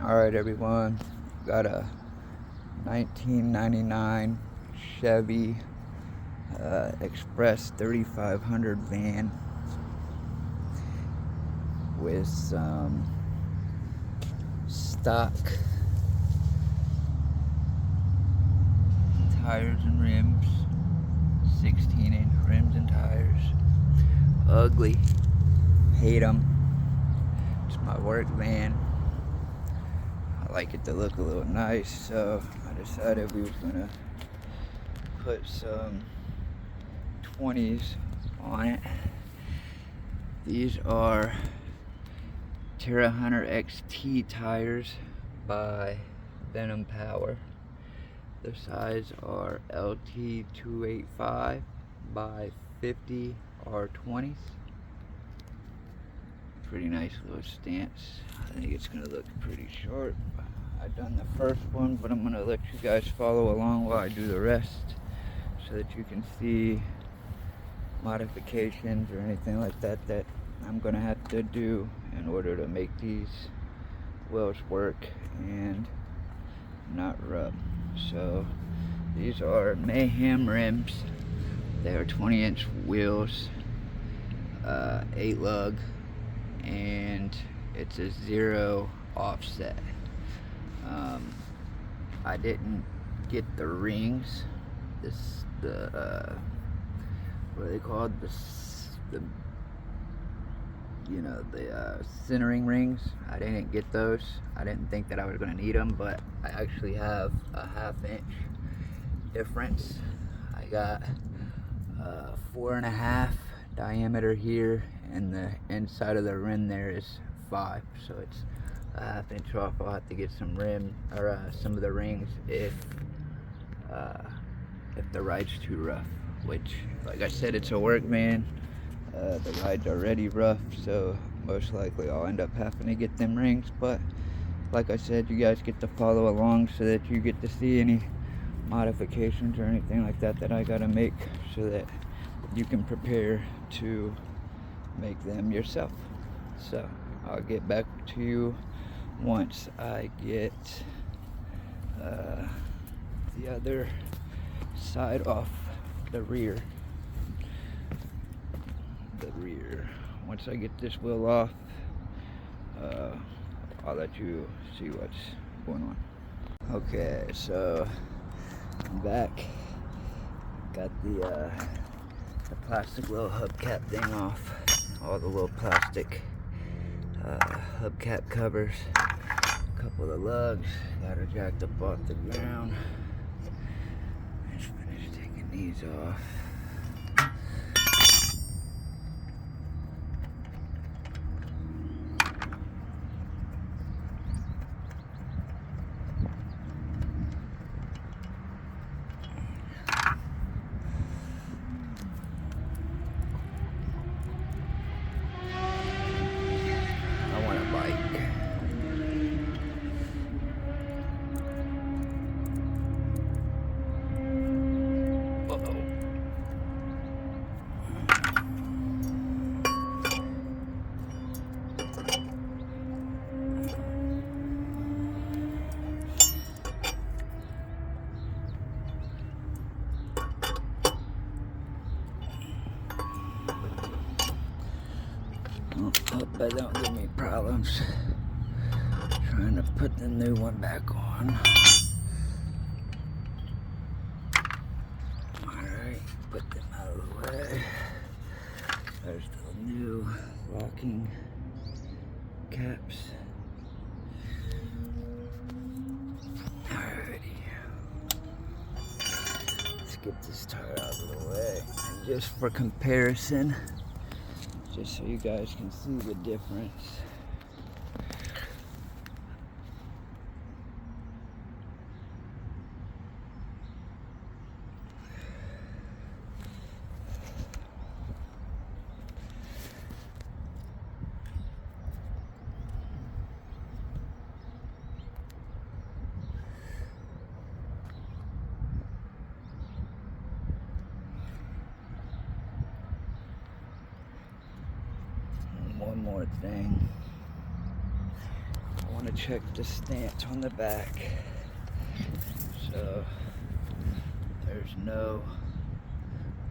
Alright everyone, got a 1999 Chevy Express 3500 van with some stock tires and rims, 16-inch rims and tires. Ugly, hate them. It's my work van. I like it to look a little nice, so I decided we was gonna put some 20s on it. These are Terra Hunter XT tires by Venom Power. The size are LT285 by 50 R20s. Pretty nice little stance. I think it's gonna look pretty sharp. I've done the first one, but I'm gonna let you guys follow along while I do the rest so that you can see modifications or anything like that that I'm gonna have to do in order to make these wheels work and not rub. So these are Mayhem rims. They are 20-inch wheels, 8 lug, and it's a 0 offset. I didn't get the rings. What are they called? The centering rings. I didn't get those. I didn't think that I was gonna need them, but I actually have a 1/2 inch difference. I got 4.5 diameter here, and the inside of the rim there is 5, so it's a 1/2 inch off. I'll have to get some rim or some of the rings if the ride's too rough, which, like I said, it's a work van. The ride's already rough, so most likely I'll end up having to get them rings. But like I said, you guys get to follow along so that you get to see any modifications or anything like that that I gotta make, so that you can prepare to make them yourself. So I'll get back to you once I get the other side off the rear. Once I get this wheel off, I'll let you see what's going on. Okay, so I'm back. Got the plastic little hubcap thing off. All the little plastic hubcap covers. A couple of lugs. Got her jacked up off the ground. Just finished taking these off. Hope that don't give me problems trying to put the new one back on. Alright, put them out of the way. There's the new locking caps. Alrighty. Let's get this tire out of the way. And just for comparison, just so you guys can see the difference. One more thing. I want want to check the stance on the back. So there's no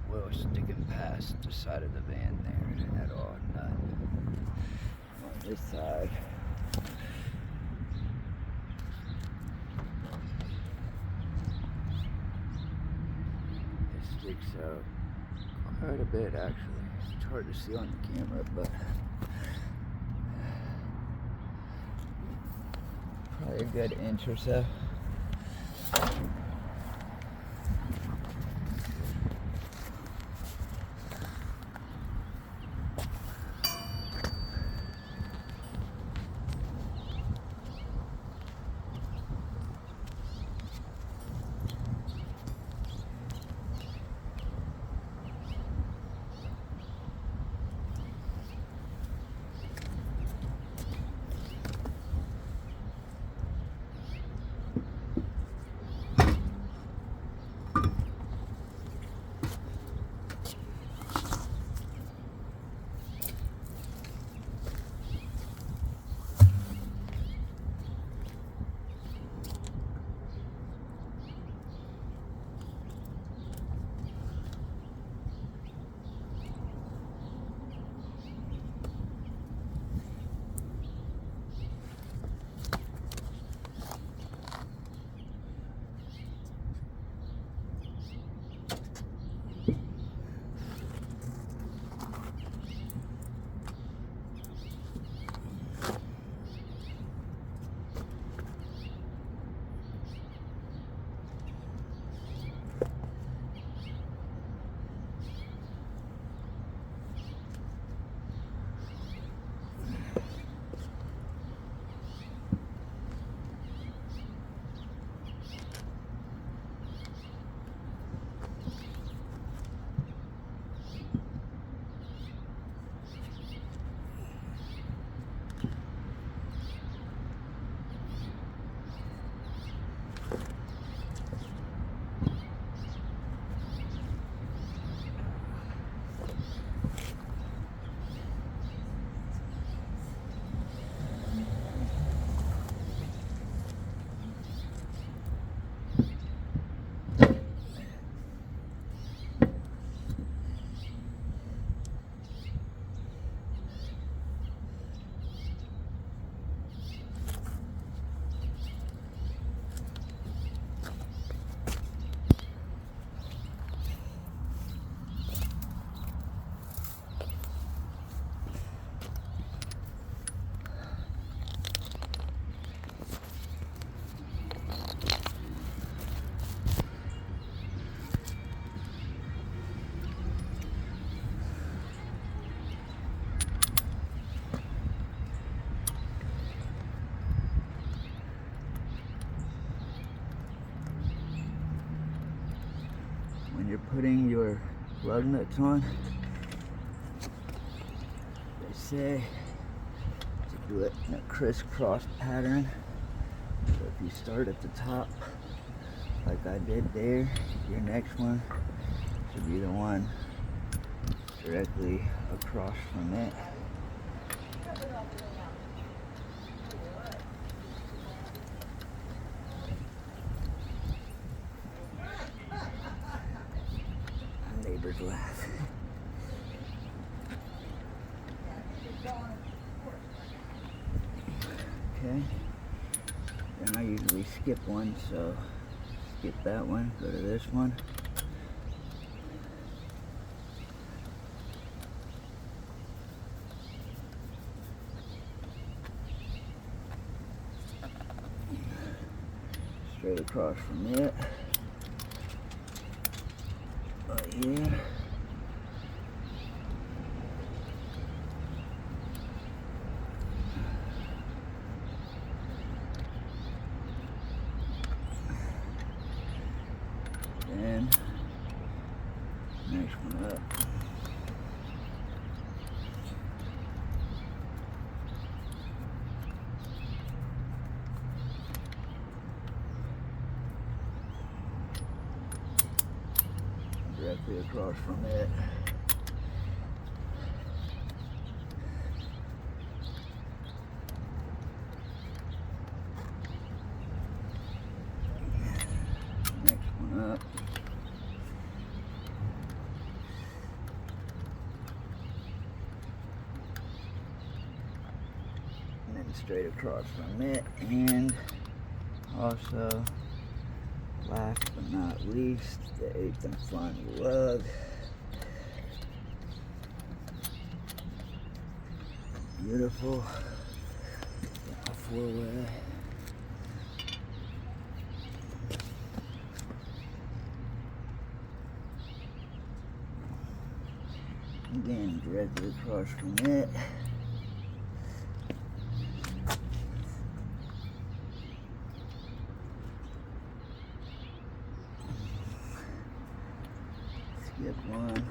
wheel sticking past the side of the van there at all, none. On this side, it sticks out quite a bit actually. It's hard to see on the camera, but probably a good inch or so. When you're putting your lug nuts on, they say to do it in a crisscross pattern. So if you start at the top, like I did there, your next one should be the one directly across from it. Neighbors laugh. Okay. Then I usually skip one, so skip that one, go to this one. Straight across from it. Yeah. And next one up. Directly across from it. straight across from it. And also, last but not least, the 8th and final lug. Beautiful. Four-way. Again, directly across from it. Skip one.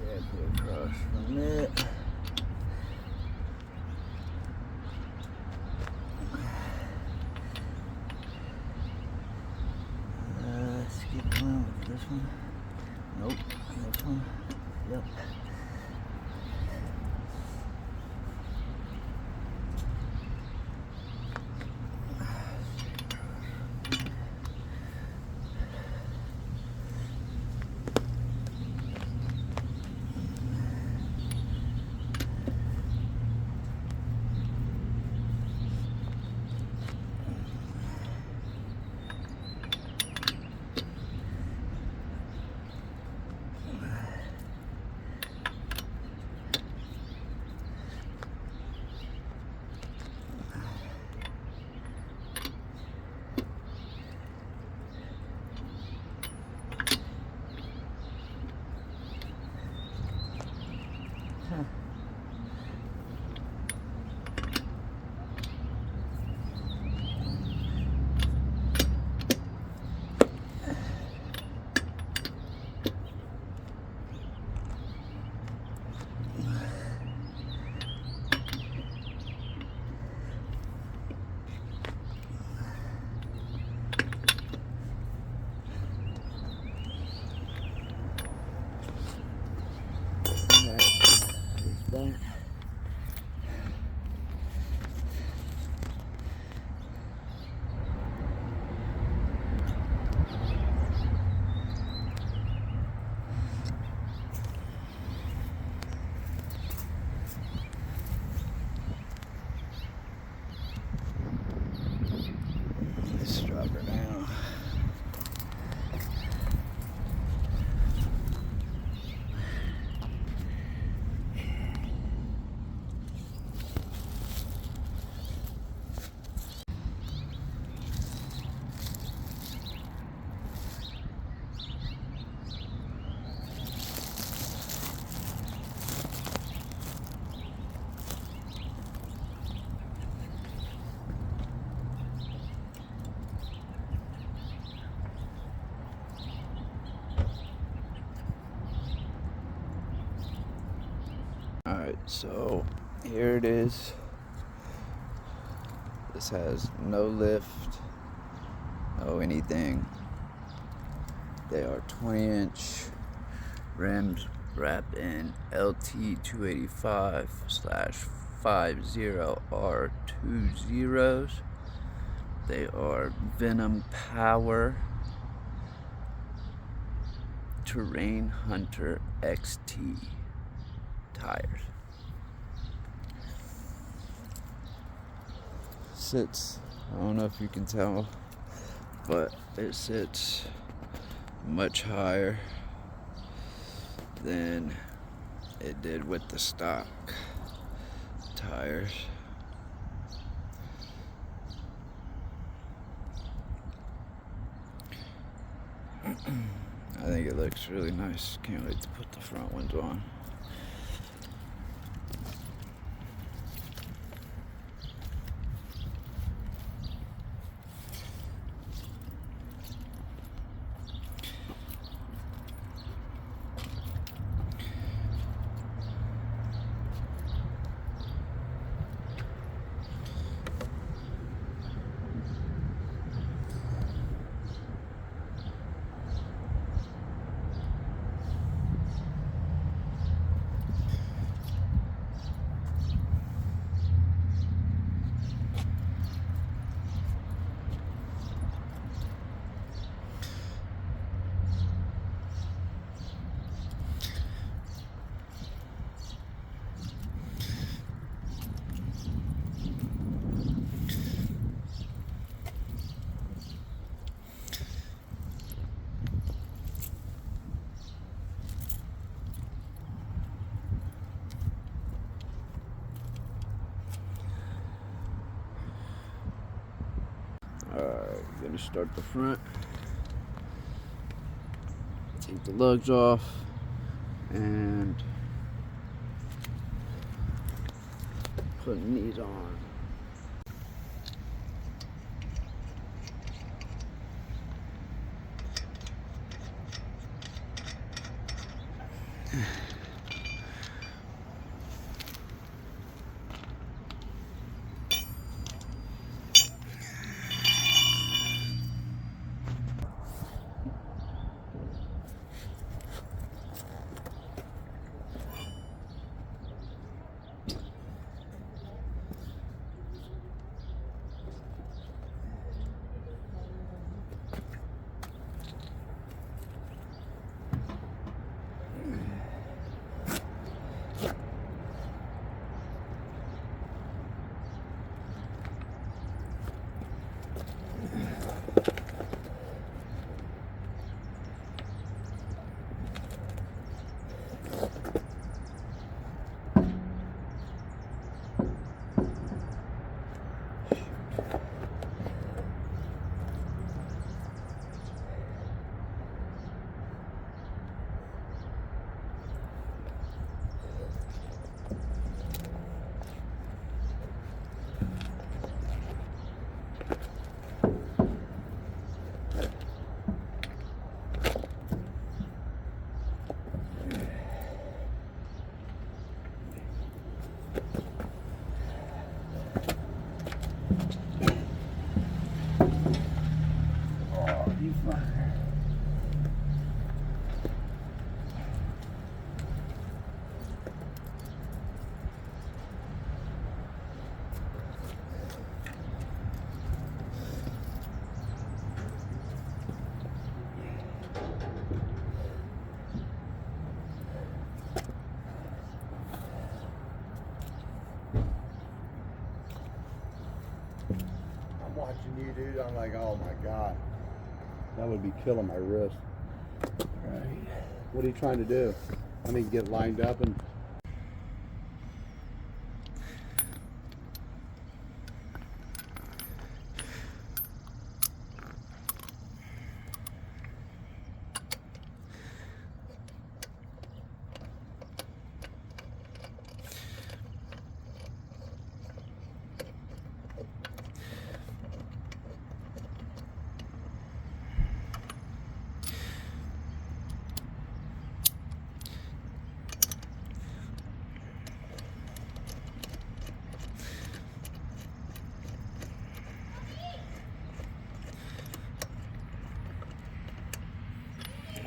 Directly across from it. Skip one with this one. Nope, this one. Yep. That. Let's drop her down. Alright, so here it is. This has no lift, no anything. They are 20-inch rims wrapped in LT285/50R20s. They are Venom Power Terrain Hunter XT tires. Sits, I don't know if you can tell, but it sits much higher than it did with the stock tires. I think it looks really nice. Can't wait to put the front ones on. Alright, we're gonna start the front. Take the lugs off and putting these on. Watching you, dude, I'm like, oh my god, that would be killing my wrist. Right. What are you trying to do? I mean, get lined up and.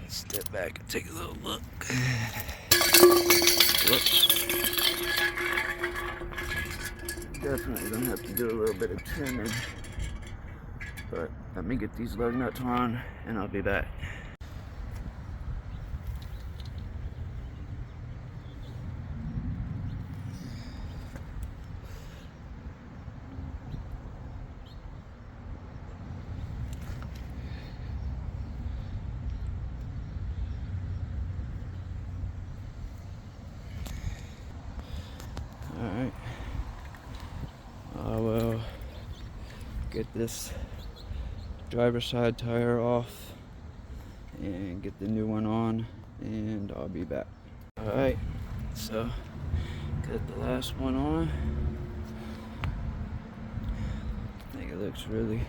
Step back and take a little look. Definitely gonna have to do a little bit of trimming. But let me get these lug nuts on and I'll be back. Alright, I will get this driver's side tire off and get the new one on and I'll be back. Alright, so got the last one on. I think it looks really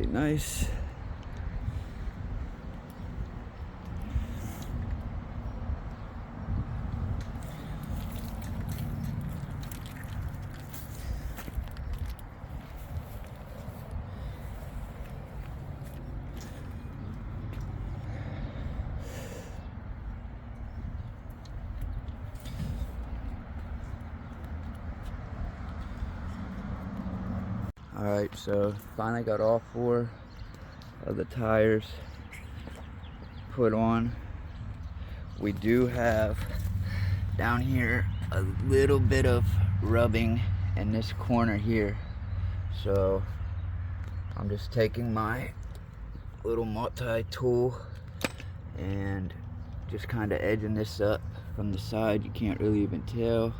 nice. Alright, so finally got all 4 of the tires put on. We do have down here a little bit of rubbing in this corner here. So I'm just taking my little multi-tool and just kind of edging this up from the side. You can't really even tell.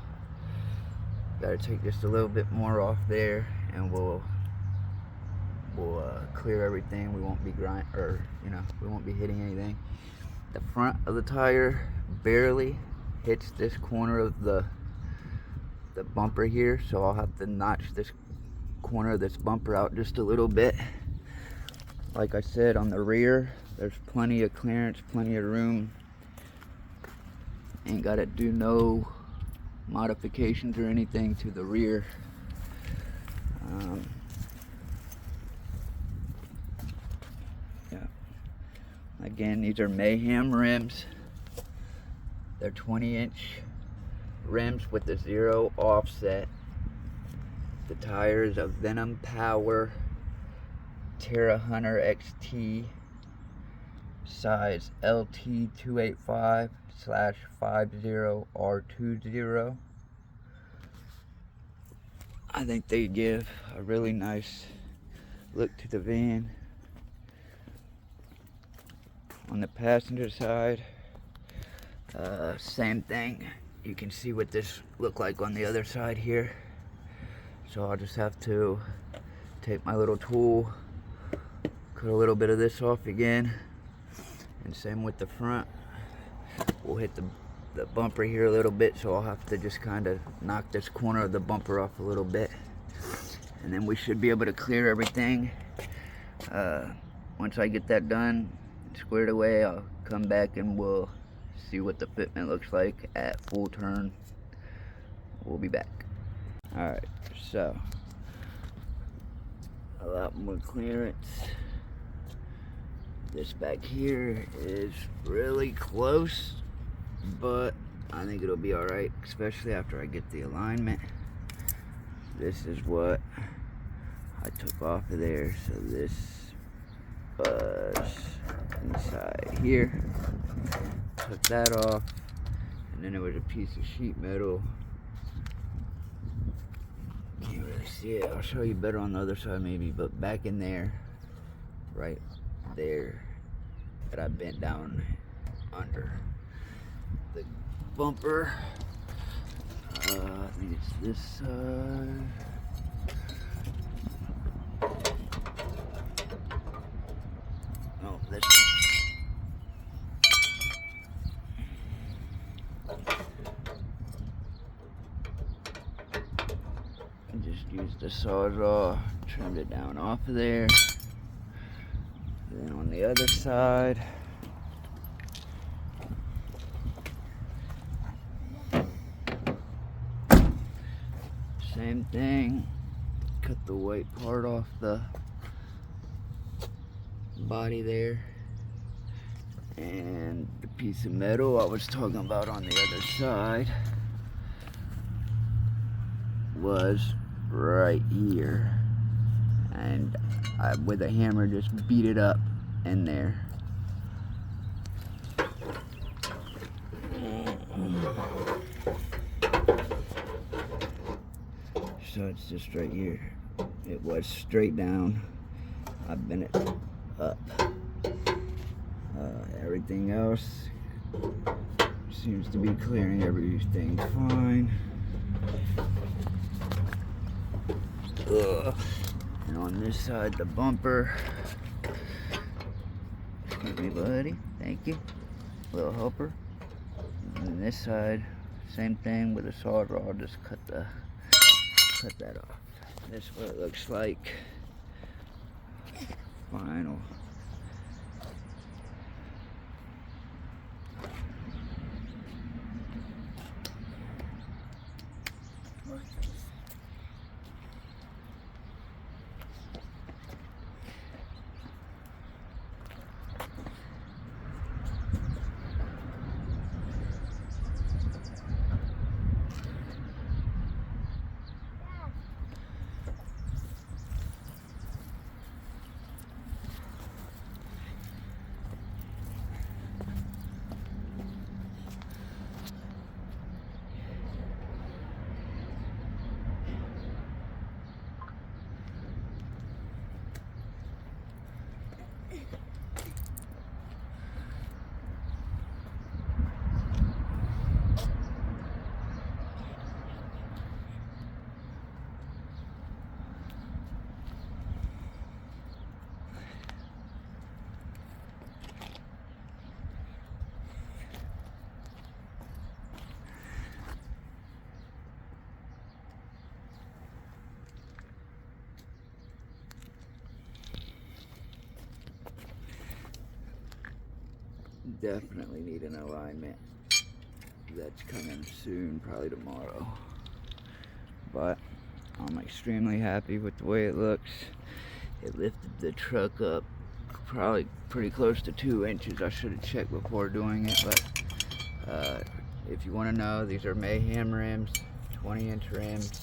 Gotta take just a little bit more off there and we'll we'll clear everything. We won't be we won't be hitting anything. The front of the tire barely hits this corner of the bumper here, so I'll have to notch this corner of this bumper out just a little bit. Like I said, on the rear, there's plenty of clearance, plenty of room. Ain't gotta do no modifications or anything to the rear. Yeah. Again, these are Mayhem rims. They're 20-inch rims with the 0 offset. The tires of Venom Power Terra Hunter XT, size LT285/50R20. I think they give a really nice look to the van. On the passenger side, same thing. You can see what this look like on the other side here. So I'll just have to take my little tool, cut a little bit of this off again, and same with the front. We'll hit the bumper here a little bit, so I'll have to just kind of knock this corner of the bumper off a little bit, and then we should be able to clear everything. Once I get that done, squared away, I'll come back and we'll see what the fitment looks like at full turn. We'll be back. Alright, so a lot more clearance. This back here is really close, but I think it'll be alright, especially after I get the alignment. This is what I took off of there, so this was inside here. Took that off, and then there was a piece of sheet metal. Can't really see it. I'll show you better on the other side maybe, but back in there, right there, that I bent down under the bumper. I think it's this side. Oh, this one. Just used the sawzall, trimmed it down off of there. Then on the other side, same thing. Cut the white part off the body there. And the piece of metal I was talking about on the other side was right here, and I with a hammer just beat it up in there. So it's just right here. It was straight down. I bent it up. Everything else seems to be clearing. Everything's fine. And on this side, the bumper. Excuse me, buddy. Thank you. Little helper. And this side, same thing with a sawzall. Just cut that off. This is what it looks like. Final. definitely need an alignment. That's coming soon, probably tomorrow. But I'm extremely happy with the way it looks. It lifted the truck up probably pretty close to 2 inches. I should have checked before doing it, but if you want to know, these are Mayhem rims, 20-inch rims.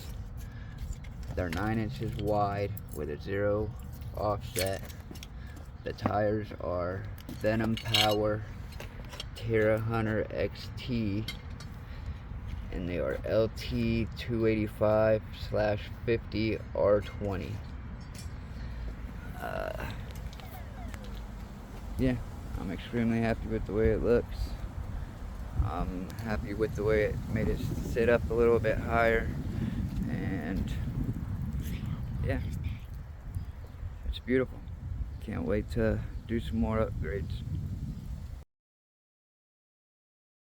They're 9 inches wide with a 0 offset. The tires are Venom Power Terra Hunter XT, and they are LT 285/50 R20. Yeah, I'm extremely happy with the way it looks. I'm happy with the way it made it sit up a little bit higher, and yeah, it's beautiful. Can't wait to do some more upgrades.